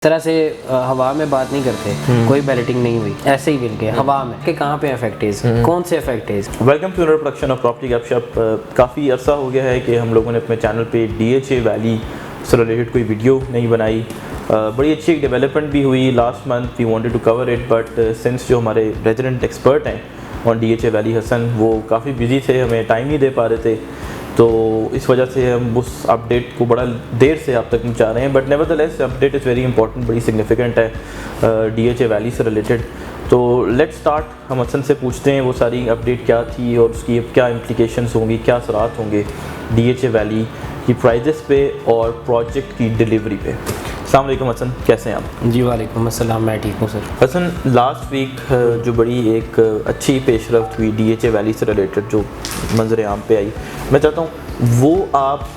तरह से हवा में बात नहीं करते, कोई बैलेटिंग नहीं हुई, ऐसे ही मिल गए हवा में कि कहाँ पे इफेक्टिव, कौन से effective. Welcome to production of Property Gupshup. काफ़ी अरसा हो गया है कि हम लोगों ने अपने चैनल पे DHA वैली से रिलेटेड कोई वीडियो नहीं बनाई। बड़ी अच्छी डेवलपमेंट भी हुई last month, we wanted to cover it, but since जो हमारे रेजिडेंट एक्सपर्ट हैं ऑन DHA वैली हसन, वो काफ़ी बिजी थे, हमें टाइम नहीं दे पा रहे थे, तो इस वजह से हम उस अपडेट को बड़ा देर से आप तक पहुंचा रहे हैं। But nevertheless update is very important, बड़ी सिग्निफिकेंट है DHA वैली से रिलेटेड। तो लेट्स स्टार्ट, हम हसन से पूछते हैं वो सारी अपडेट क्या थी और उसकी क्या इम्प्लिकेशंस होंगी, क्या असरात होंगे DHA वैली की प्राइजेस पे और प्रोजेक्ट की डिलीवरी पे। अस्सलाम वालेकुम हसन, कैसे हैं आप? जी वालेकुम अस्सलाम, मैं ठीक हूँ सर। हसन, लास्ट वीक जो बड़ी एक अच्छी पेशरफ्त हुई DHA वैली से रिलेटेड जो मंजर आम पे आई, मैं चाहता हूँ वो आप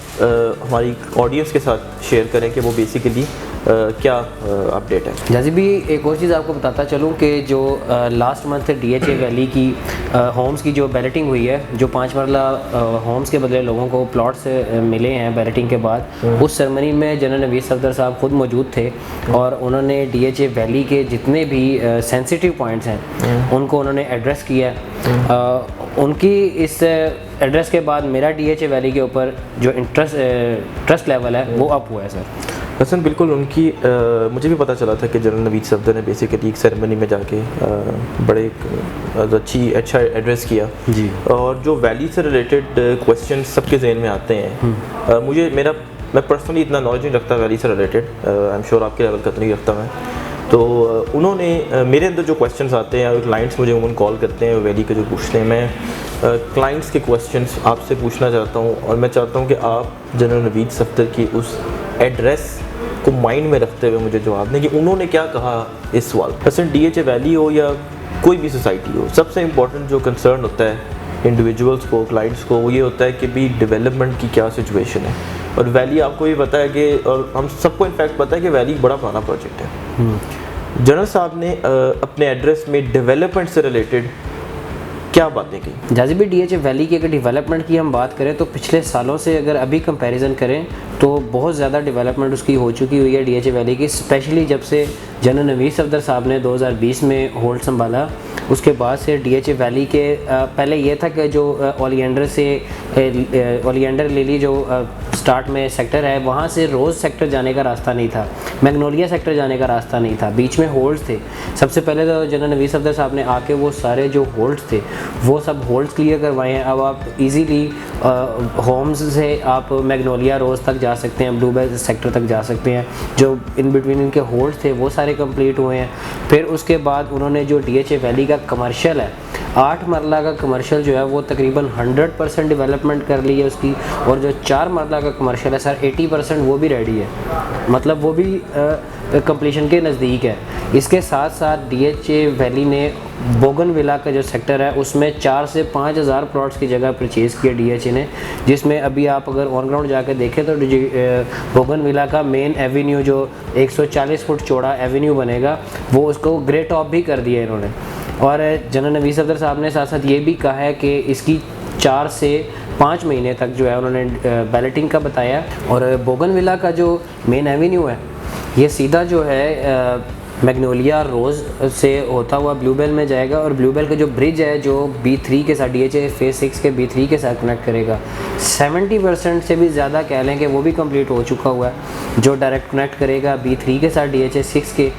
हमारी ऑडियंस के साथ शेयर करें कि वो बेसिकली क्या अपडेट है। जैसे भी एक और चीज़ आपको बताता चलूँ कि जो लास्ट मंथ DHA वैली की होम्स की जो बैलेटिंग हुई है, जो 5 मरला होम्स के बदले लोगों को प्लॉट से मिले हैं बैलेटिंग के बाद, उस सेरेमनी में जनरल नवीद सफदर साहब खुद मौजूद थे और उन्होंने DHA वैली के जितने भी सेंसिटिव पॉइंट्स हैं उनको उन्होंने एड्रेस किया। उनकी इस एड्रेस के बाद मेरा DHA वैली के ऊपर जो ट्रस्ट लेवल है वो अप हुआ है सर। हसन, बिल्कुल उनकी मुझे भी पता चला था कि जनरल नवीद सफदर ने बेसिकली एक सेरेमनी में जाके बड़े अच्छा एड्रेस किया जी। और जो वैली से रिलेटेड क्वेश्चन सबके जहन में आते हैं, मैं पर्सनली इतना नॉलेज नहीं रखता वैली से रिलेटेड, आई एम श्योर आपके लेवल का तो नहीं रखता मैं। तो उन्होंने मेरे अंदर जो क्वेश्चंस आते हैं, क्लाइंट्स मुझे उन्होंने कॉल करते हैं वैली के जो पूछते हैं, मैं क्लाइंट्स के क्वेश्चंस आपसे पूछना चाहता हूँ और मैं चाहता हूँ कि आप जनरल नवीद सफदर की उस एड्रेस को माइंड में रखते हुए मुझे जवाब दें कि उन्होंने क्या कहा इस सवाल। हसन, DHA वैली हो या कोई भी सोसाइटी हो, सबसे इम्पोर्टेंट जो कंसर्न होता है इंडिविजुअल्स को, क्लाइंट्स को, वो ये होता है कि भी डेवलपमेंट की क्या सिचुएशन है। और वैली आपको ये पता है कि, और हम सबको इनफैक्ट पता है कि वैली बड़ा पुराना प्रोजेक्ट है। जनरल साहब ने अपने एड्रेस में डेवलपमेंट से रिलेटेड क्या बातें की? जैसे भी DHA वैली की अगर डेवलपमेंट की हम बात करें तो पिछले सालों से अगर अभी कंपैरिजन करें तो बहुत ज़्यादा डेवलपमेंट उसकी हो चुकी हुई है DHA वैली की, स्पेशली जब से जनरल नवीद सफदर साहब ने 2020 में होल्ड संभाला। उसके बाद से DHA वैली के पहले ये था कि जो ओलियंडर लिली जो स्टार्ट में सेक्टर है, वहाँ से रोज़ सेक्टर जाने का रास्ता नहीं था, मैग्नोलिया सेक्टर जाने का रास्ता नहीं था, बीच में होल्ड्स थे। सबसे पहले तो जनरल नवीद सफदर साहब ने आके वो सारे जो होल्ड्स थे वो सब होल्ड्स क्लियर करवाए हैं। अब आप इजीली होम्स से आप मैग्नोलिया रोज़ तक जा सकते हैं, ब्लूबेल सेक्टर तक जा सकते हैं। जो इन बिटवीन इनके होल्ड्स थे वो सारे कंप्लीट हुए हैं। फिर उसके बाद उन्होंने जो DHA वैली का कमर्शियल है, 8 मरला का कमर्शियल जो है वो तकरीबन 100% डेवलपमेंट कर ली है उसकी, और जो 4 मरला का कमर्शियल है सर 80% वो भी रेडी है, मतलब वो भी कंप्लीशन के नज़दीक है। इसके साथ साथ DHA वैली ने बोगनविला का जो सेक्टर है उसमें 4 से 5 हज़ार प्लॉट्स की जगह परचेज़ किया DHA ने, जिसमें अभी आप अगर ऑन ग्राउंड जाकर देखें तो बोगनविला का मेन एवेन्यू जो 140 फुट चौड़ा एवेन्यू बनेगा वो उसको ग्रे टॉप भी कर दिया इन्होंने। और जनरल नवीद सफदर साहब ने साथ साथ ये भी कहा है कि इसकी 4 से 5 महीने तक जो है उन्होंने बैलेटिंग का बताया। और बोगनविला का जो मेन एवेन्यू है ये सीधा जो है मैग्नोलिया रोज़ से होता हुआ ब्लूबेल में जाएगा, और ब्लूबेल का जो ब्रिज है जो B3 के साथ DHA फेज़ 6 के B3 के साथ कनेक्ट करेगा, 70% से भी ज़्यादा कह लें कि वो भी कंप्लीट हो चुका हुआ है, जो डायरेक्ट कनेक्ट करेगा B3 के साथ DHA 6 के।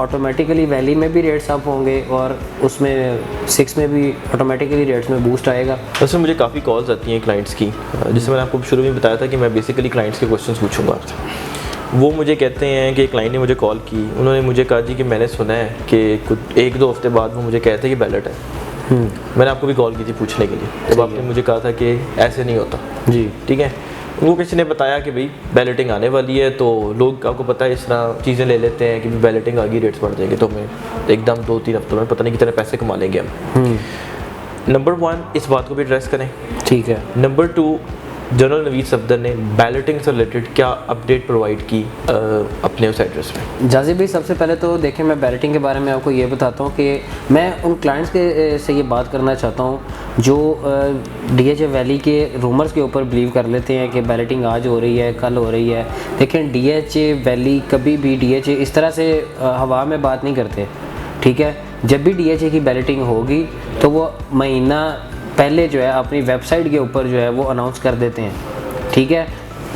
ऑटोमेटिकली वैली में भी रेट्स अप होंगे और उसमें 6 में भी ऑटोमेटिकली रेट्स में बूस्ट आएगा। वैसे मुझे काफ़ी कॉल्स आती हैं क्लाइंट्स की, जिससे मैंने आपको शुरू में बताया था कि मैं बेसिकली क्लाइंट्स के क्वेश्चन पूछूंगा आपसे। वो मुझे कहते हैं कि क्लाइंट ने मुझे कॉल की, उन्होंने मुझे कहा जी कि मैंने सुना है कि कुछ 1-2 हफ्ते बाद वो मुझे कहते हैं कि बैलेट है। मैंने आपको भी कॉल की थी पूछने के लिए, तब आपने मुझे कहा था कि ऐसे नहीं होता जी, ठीक है। उनको किसी ने बताया कि भाई बैलेटिंग आने वाली है, तो लोग आपको पता है इस तरह चीज़ें ले लेते हैं कि बैलेटिंग आ गई, रेट्स बढ़ जाएंगे, तो हमें एकदम 2-3 हफ्तों में पता नहीं कितने पैसे कमा लेंगे हम। नंबर 1, इस बात को भी एड्रेस करें, ठीक है। नंबर 2, जनरल नवीद सफदर ने बैलेटिंग से रिलेटेड क्या अपडेट प्रोवाइड की अपने उस एड्रेस में? जाज़ी भाई, सबसे पहले तो देखें, मैं बैलेटिंग के बारे में आपको ये बताता हूँ कि मैं उन क्लाइंट्स के से ये बात करना चाहता हूँ जो DHA वैली के रूमर्स के ऊपर बिलीव कर लेते हैं कि बैलेटिंग आज हो रही है, कल हो रही है। देखें, DHA वैली कभी भी DHA इस तरह से हवा में बात नहीं करते, ठीक है। जब भी DHA की बैलेटिंग होगी तो वो महीना पहले जो है अपनी वेबसाइट के ऊपर जो है वो अनाउंस कर देते हैं, ठीक है।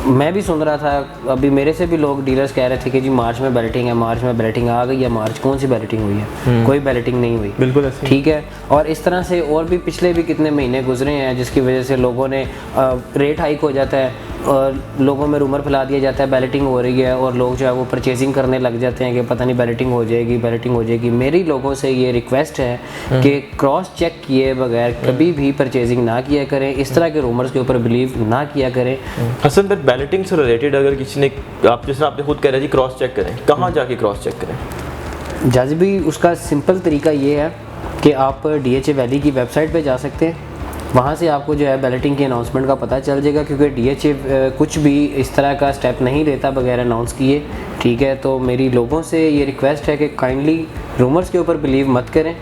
मैं भी सुन रहा था, अभी मेरे से भी लोग डीलर्स कह रहे थे कि जी मार्च में बैलेटिंग है, मार्च में बैलेटिंग आ गई है। मार्च कौन सी बैलेटिंग हुई है? कोई बैलेटिंग नहीं हुई, बिल्कुल ऐसे, ठीक है। और इस तरह से और भी पिछले भी कितने महीने गुजरे हैं जिसकी वजह से लोगों ने रेट हाइक हो जाता है और लोगों में रूमर फैला दिया जाता है बैलेटिंग हो रही है और लोग जो है वो परचेजिंग करने लग जाते हैं कि पता नहीं बैलेटिंग हो जाएगी, बैलेटिंग हो जाएगी। मेरी लोगों से ये रिक्वेस्ट है कि क्रॉस चेक किए बगैर कभी भी परचेजिंग ना किया करें, इस तरह के रूमर्स के ऊपर बिलीव ना किया करें। हसन भाई, बैलेटिंग से रिलेटेड अगर किसी ने, आप जैसे आपने खुद कह रहे जी क्रॉस चेक करें, कहाँ जाके क्रॉस चेक करें? जाज़ी भी, उसका सिंपल तरीका ये है कि आप DHA वैली की वेबसाइट पे जा सकते हैं, वहाँ से आपको जो है बैलेटिंग की अनाउंसमेंट का पता चल जाएगा, क्योंकि DHA कुछ भी इस तरह का स्टेप नहीं लेता बगैर अनाउंस किए, ठीक है। तो मेरी लोगों से ये रिक्वेस्ट है कि काइंडली रूमर्स के ऊपर बिलीव मत करें,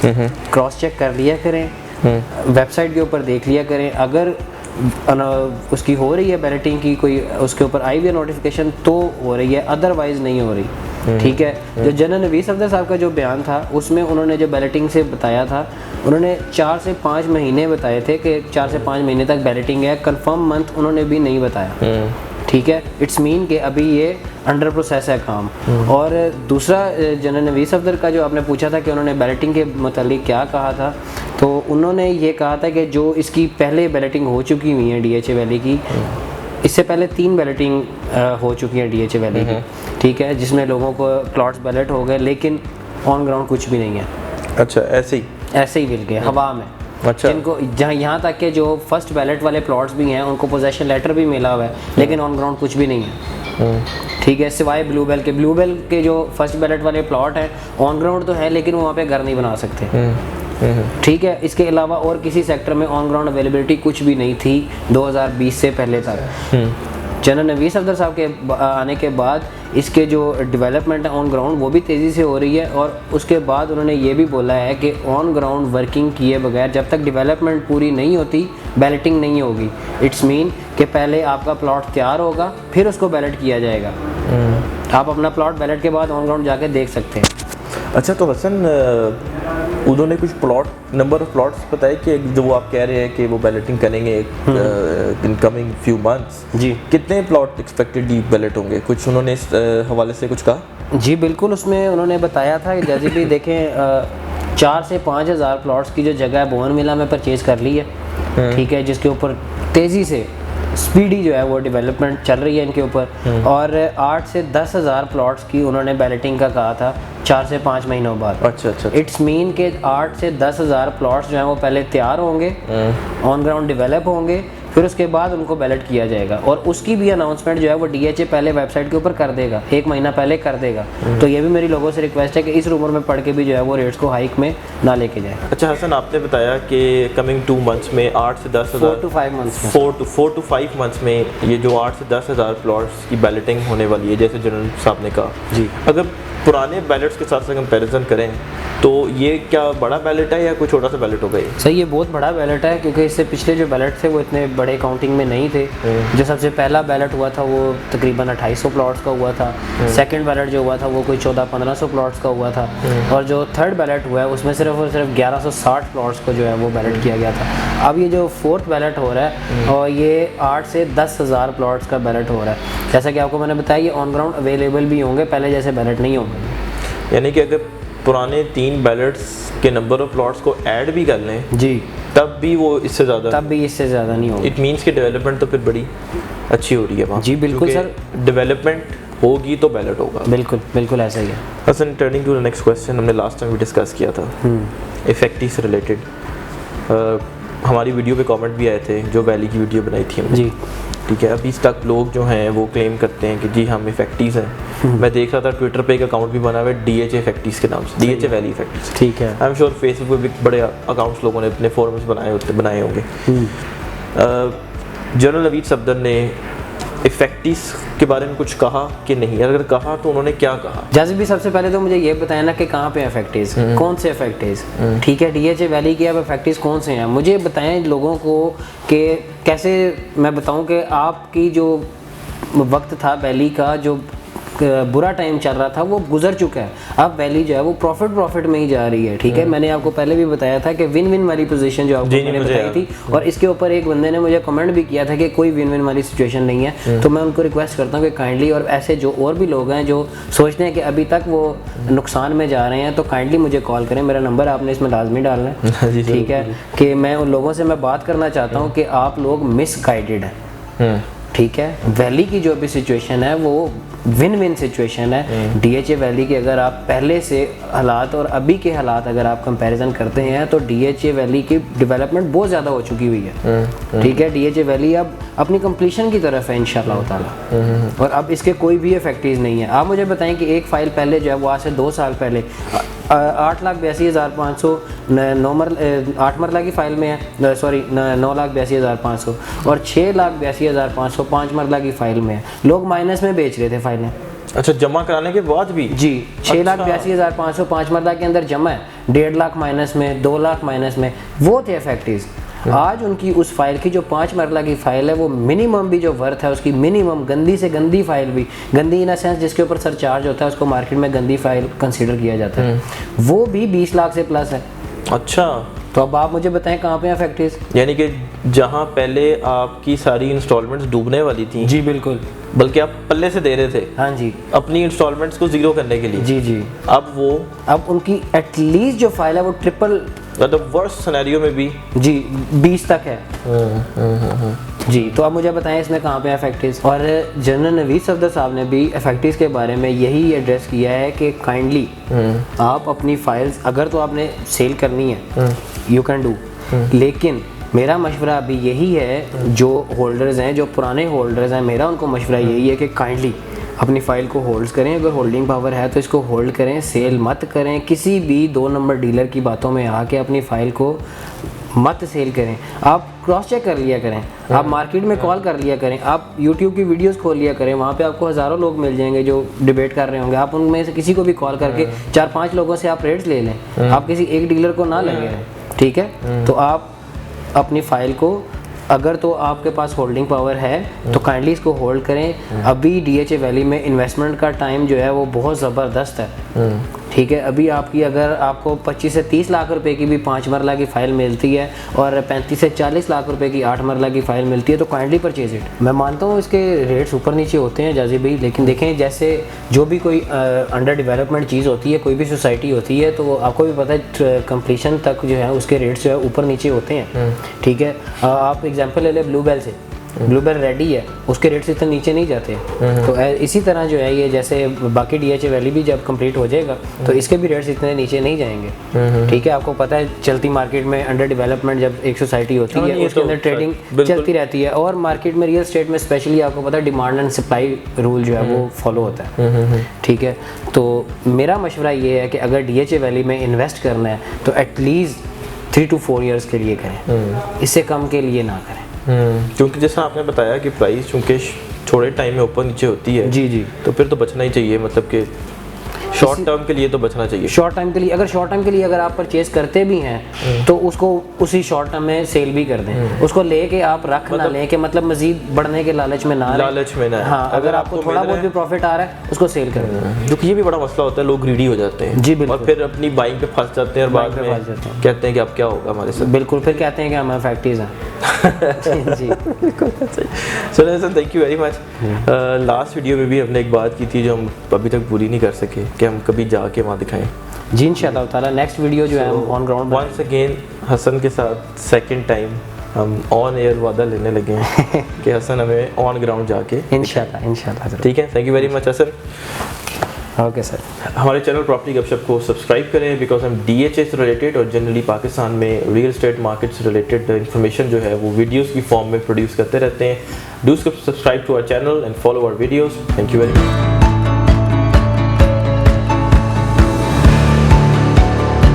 क्रॉस चेक कर लिया करें, वेबसाइट के ऊपर देख लिया करें। अगर उसकी हो रही है बैलेटिंग की, कोई उसके ऊपर आई हुई है नोटिफिकेशन तो हो रही है, अदरवाइज़ नहीं हो रही, ठीक है। जो जनरल नवीद सफदर साहब का जो बयान था उसमें उन्होंने जो बैलेटिंग से बताया था, उन्होंने 4 से 5 महीने बताए थे कि 4 से 5 महीने तक बैलेटिंग है। कंफर्म मंथ उन्होंने भी नहीं बताया, ठीक है। इट्स मीन कि अभी ये अंडर प्रोसेस है काम। और दूसरा, जनरल नवीद सफदर का जो आपने पूछा था कि उन्होंने बैलेटिंग के मुतालिक क्या कहा था, तो उन्होंने ये कहा था कि जो इसकी पहले बैलेटिंग हो चुकी हुई है DHA वैली की, इससे पहले 3 बैलेटिंग हो चुकी हैं DHA वैली की, ठीक है, जिसमें लोगों को प्लॉट्स बैलेट हो गए लेकिन ऑन ग्राउंड कुछ भी नहीं है। अच्छा, ऐसे ही मिल गए हवा में। अच्छा, जिनको जहाँ यहाँ तक के जो फर्स्ट बैलेट वाले प्लॉट्स भी हैं उनको पोजेशन लेटर भी मिला हुआ है लेकिन ऑन ग्राउंड कुछ भी नहीं है, ठीक है, सिवाय ब्लूबेल के जो फर्स्ट बैलेट वाले प्लॉट हैं ऑन ग्राउंड तो है लेकिन वो वहाँ पे घर नहीं बना सकते, ठीक है। इसके अलावा और किसी सेक्टर में ऑन ग्राउंड अवेलेबिलिटी कुछ भी नहीं थी 2020 से पहले तक। जनरल नवीद सफदर साहब के आने के बाद इसके जो डेवलपमेंट है ऑन ग्राउंड वो भी तेज़ी से हो रही है। और उसके बाद उन्होंने ये भी बोला है कि ऑन ग्राउंड वर्किंग किए बगैर जब तक डेवलपमेंट पूरी नहीं होती बैलेटिंग नहीं होगी। इट्स मीन कि पहले आपका प्लॉट तैयार होगा फिर उसको बैलेट किया जाएगा। आप अपना प्लॉट बैलेट के बाद ऑन ग्राउंड जाके देख सकते हैं। अच्छा, तो हसन, उन्होंने कुछ नंबर ऑफ प्लॉट्स बताए कि जो वो आप कह रहे हैं कि वो बैलेटिंग करेंगे इन कमिंग फ्यू मंथ्स, जी कितने प्लॉट एक्सपेक्टेड बैलेट होंगे? कुछ उन्होंने इस हवाले से कुछ कहा? जी बिल्कुल, उसमें उन्होंने बताया था कि जैसे भी देखें 4 से 5 हज़ार प्लॉट्स की जो जगह है बोन मिला में परचेज़ कर ली है, ठीक है, जिसके ऊपर तेज़ी से स्पीडी जो है वो डेवलपमेंट चल रही है इनके ऊपर। और 8 से 10 हज़ार प्लॉट्स की उन्होंने बैलेटिंग का कहा था 4 से 5 महीनों बाद। अच्छा। इट्स मीन के 8 से 10 हज़ार प्लॉट्स जो हैं वो पहले तैयार होंगे, ऑन ग्राउंड डेवलप होंगे, फिर उसके बाद उनको बैलेट किया जाएगा। और उसकी भी अनाउंसमेंट जो है वो DHA पहले वेबसाइट के ऊपर कर देगा, 1 महीना पहले कर देगा। तो ये भी मेरी लोगों से रिक्वेस्ट है कि इस रूमर में पढ़ के भी जो है वो रेट्स को हाइक में ना लेके जाए। अच्छा हसन, आपने बताया कि कमिंग 2 मंथ्स में 8 से 10 हज़ार 4 to 5 मंथ्स में 4 to 5 मंथ्स में ये जो 8 से 10 हज़ार प्लॉट्स की बैलेटिंग होने वाली है, जैसे जनरल साहब ने कहा जी, अगर पुराने बैलेट्स के साथ कंपैरिजन करें तो ये क्या बड़ा बैलेट है या कोई छोटा सा बैलेट होगा? ये सही, ये बहुत बड़ा बैलेट है क्योंकि इससे पिछले जो बैलेट थे वो इतने बड़े काउंटिंग में नहीं थे। जो सबसे पहला बैलेट हुआ था वो तकरीबन 2800 प्लॉट्स का हुआ था। सेकंड बैलेट जो हुआ था वो कोई 1400-1500 प्लॉट्स का हुआ था। और जो थर्ड बैलेट हुआ है उसमें सिर्फ और सिर्फ 1160 प्लॉट्स को जो है वो बैलेट किया गया था। अब ये जो फोर्थ बैलेट हो रहा है और ये 8 से 10 हज़ार प्लॉट्स का बैलेट हो रहा है। जैसा कि आपको मैंने बताया ये ऑन ग्राउंड अवेलेबल भी होंगे, पहले जैसे बैलेट नहीं होंगे। यानी कि अगर पुराने 3 बैलेट्स के नंबर ऑफ प्लॉट्स को ऐड भी कर लें जी तब भी इससे ज़्यादा नहीं होगा। इट मीन्स कि डेवलपमेंट तो फिर बड़ी अच्छी हो रही है वहाँ। जी बिल्कुल सर, डेवलपमेंट होगी तो बैलेट होगा। बिल्कुल ऐसा ही है। Hasan, turning to the next question, हमने लास्ट टाइम भी डिस्कस किया था इफेक्टिव से रिलेटेड। हमारी वीडियो पे कमेंट भी आए थे जो वैली की वीडियो बनाई थी हमने जी, ठीक है। अभी तक लोग जो हैं वो क्लेम करते हैं कि जी हम इफेक्टिव हैं। मैं देख रहा था ट्विटर पे एक अकाउंट भी बना हुआ है DHA इफेक्टिव के नाम से, DHA वैली इफेक्टिव, ठीक है। आई एम श्योर फेसबुक पे भी बड़े अकाउंट्स लोगों ने अपने फोरम्स बनाए होंगे। जनरल नवीद सफदर ने इफेक्टिस के बारे में कुछ कहा कि नहीं, अगर कहा तो उन्होंने क्या कहा? जैसे भी सबसे पहले तो मुझे ये बताया ना कि कहाँ पे इफेक्टिस, कौन से इफेक्टिस, ठीक है, DHA वैली के अब इफेक्टिस कौन से हैं, मुझे बताएं लोगों को कि कैसे मैं बताऊं कि आपकी जो वक्त था वैली का, जो बुरा टाइम चल रहा था वो गुजर चुका है। अब वैली जो है वो प्रॉफिट में ही जा रही है, ठीक है। मैंने आपको पहले भी बताया था कि विन विन वाली पोजीशन जो आपको मैंने बताई थी, और इसके ऊपर एक बंदे ने मुझे कमेंट भी किया था कि कोई विन विन वाली सिचुएशन नहीं है। तो मैं उनको रिक्वेस्ट करता हूँ कि काइंडली, और ऐसे जो और भी लोग हैं जो सोचते हैं कि अभी तक वो नुकसान में जा रहे हैं, तो काइंडली मुझे कॉल करें। मेरा नंबर आपने इसमें लाजमी डालना है, ठीक है, कि मैं उन लोगों से मैं बात करना चाहता हूँ कि आप लोग मिसगाइडेड हैं, ठीक है। वैली की जो भी सिचुएशन है वो विन विन सिचुएशन है। DHA वैली के अगर आप पहले से हालात और अभी के हालात अगर आप कंपैरिजन करते हैं तो DHA वैली की डेवलपमेंट बहुत ज़्यादा हो चुकी हुई है, ठीक है। DHA वैली अब अपनी कंप्लीशन की तरफ है इंशाल्लाह ताला, और अब इसके कोई भी इफेक्टिव नहीं है। आप मुझे बताएं कि एक फ़ाइल पहले जो है वो आज से 2 साल पहले 8,82,500 8 मरला की फ़ाइल में है, सॉरी 9,82,500, और 6,82,500 5 मरला की फ़ाइल में है। लोग माइनस में बेच रहे थे फाइलें। अच्छा, जमा कराने के बाद भी? जी, 6,82,500 5 मरला के अंदर जमा है, 1.5 लाख माइनस में, 2 लाख माइनस में, वो थे इफेक्टिव। आज उनकी उस फाइल की जो 5 मरला की फाइल है वो मिनिमम भी जो वर्थ है उसकी, मिनिमम गंदी से गंदी फाइल भी, गंदी इन सेंस जिसके ऊपर सरचार्ज होता है उसको मार्केट में गंदी फाइल कंसीडर किया जाता है, वो भी 20 लाख से प्लस है। अच्छा, तो अब आप मुझे बताएं कहाँ पे इफेक्टिव? यानी कि जहाँ पहले आपकी सारी इंस्टॉलमेंट्स डूबने वाली थी, जी बिल्कुल, बल्कि आप पल्ले से दे रहे थे, हाँ जी, अपनी इंस्टॉलमेंट्स को जीरो करने के लिए, जी जी, अब उनकी एटलीस्ट जो फाइल है वो ट्रिपल, मतलब वर्स्ट सिनेरियो में भी जी 20 तक है। जी, तो अब मुझे बताएं इसमें कहाँ पे इफेक्टिव? और जनरल नवीद सफदर साहब ने भी इफेक्टिव के बारे में यही एड्रेस किया है कि काइंडली आप अपनी फाइल्स अगर तो आपने सेल करनी है यू कैन डू, लेकिन मेरा मशवरा अभी यही है, जो होल्डर्स हैं, जो पुराने होल्डर्स हैं, मेरा उनको मशवरा यही है कि काइंडली अपनी फ़ाइल को होल्ड करें। अगर होल्डिंग पावर है तो इसको होल्ड करें, सेल मत करें, किसी भी 2 नंबर डीलर की बातों में आके अपनी फ़ाइल को मत सेल करें। आप क्रॉस चेक कर लिया करें, आप मार्केट में कॉल कर लिया करें, आप यूट्यूब की वीडियोस खोल लिया करें, वहाँ पे आपको हज़ारों लोग मिल जाएंगे जो डिबेट कर रहे होंगे। आप उनमें से किसी को भी कॉल करके 4-5 लोगों से आप रेट्स ले लें, आप किसी एक डीलर को ना लगे रहें, ठीक है। तो आप अपनी फ़ाइल को, अगर तो आपके पास होल्डिंग पावर है तो काइंडली इसको होल्ड करें। अभी DHA वैली में इन्वेस्टमेंट का टाइम जो है वो बहुत ज़बरदस्त है, ठीक है। अभी आपकी अगर आपको 25 से 30 लाख रुपए की भी 5 मरला की फ़ाइल मिलती है और 35 से 40 लाख रुपए की 8 मरला की फ़ाइल मिलती है तो काइंडली परचेज इट। मैं मानता हूँ इसके रेट्स ऊपर नीचे होते हैं जाजी भाई, लेकिन देखें जैसे जो भी कोई अंडर डेवलपमेंट चीज़ होती है, कोई भी सोसाइटी होती है, तो आपको भी पता है कंप्लीशन तक जो है उसके रेट्स जो है ऊपर नीचे होते हैं, ठीक है। आप एग्जाम्पल ले लें ब्लूबेल से, ब्लूबेल रेडी है, उसके रेट्स इतने नीचे नहीं जाते। तो इसी तरह जो है ये जैसे बाकी DHA वैली भी जब कंप्लीट हो जाएगा तो इसके भी रेट्स इतने नीचे नहीं जाएंगे, ठीक है। आपको पता है चलती मार्केट में अंडर डेवलपमेंट जब एक सोसाइटी होती है उसके अंदर ट्रेडिंग चलती रहती है, और मार्केट में रियल एस्टेट में स्पेशली आपको पता है डिमांड एंड सप्लाई रूल जो है वो फॉलो होता है, ठीक है। तो मेरा मशवरा ये है कि अगर DHA वैली में इन्वेस्ट करना है तो एटलीस्ट 3 to 4 ईयर्स के लिए करें, इससे कम के लिए ना करें। क्योंकि जैसा आपने बताया कि प्राइस चूँकि थोड़े टाइम में ऊपर नीचे होती है, जी जी, तो फिर तो बचना ही चाहिए, मतलब कि शॉर्ट टर्म के लिए तो बचना चाहिए। शॉर्ट टाइम के लिए, अगर शॉर्ट टाइम के लिए अगर आप परचेज करते भी हैं तो उसको उसी शॉर्ट टर्म में सेल भी कर दें, उसको लेके आप रख ना लें कि मतलब मजीद बढ़ने के लालच में ना, हाँ, अगर आपको थोड़ा बहुत भी प्रॉफिट आ रहा है उसको सेल कर दें। क्योंकि ये भी बड़ा मसला होता है, लोग ग्रीडी हो जाते हैं, जी बिल्कुल, और फिर अपनी बाइंग पे फंस जाते हैं और बाद में कहते हैं कि अब क्या होगा हमारे साथ। बिल्कुल, फिर कहते हैं कि हम इफेक्टिव हैं। जी so thank you very much. Last video में भी हमने एक बात की थी जो हम अभी तक पूरी नहीं कर सके कि हम कभी जाके वहाँ दिखाएं। जी इंशाल्लाह ताला नेक्स्ट वीडियो जो है on ground once again Hasan के साथ सेकंड टाइम हम ऑन एयर वादा लेने लगे हैं कि हसन हमें ऑन ग्राउंड जाके इंशाल्लाह ठीक है। Thank you very much Hasan. Okay sir, हमारे चैनल प्रॉपर्टी गपशप को सब्सक्राइब करें बिकॉज हम DHA से रिलेटेड और जनरली पाकिस्तान में रियल एस्टेट मार्केट से रिलेटेड इन्फॉर्मेशन जो है वो वीडियोस की फॉर्म में प्रोड्यूस करते रहते हैं। Do subscribe to our channel and follow our videos. Thank you very much.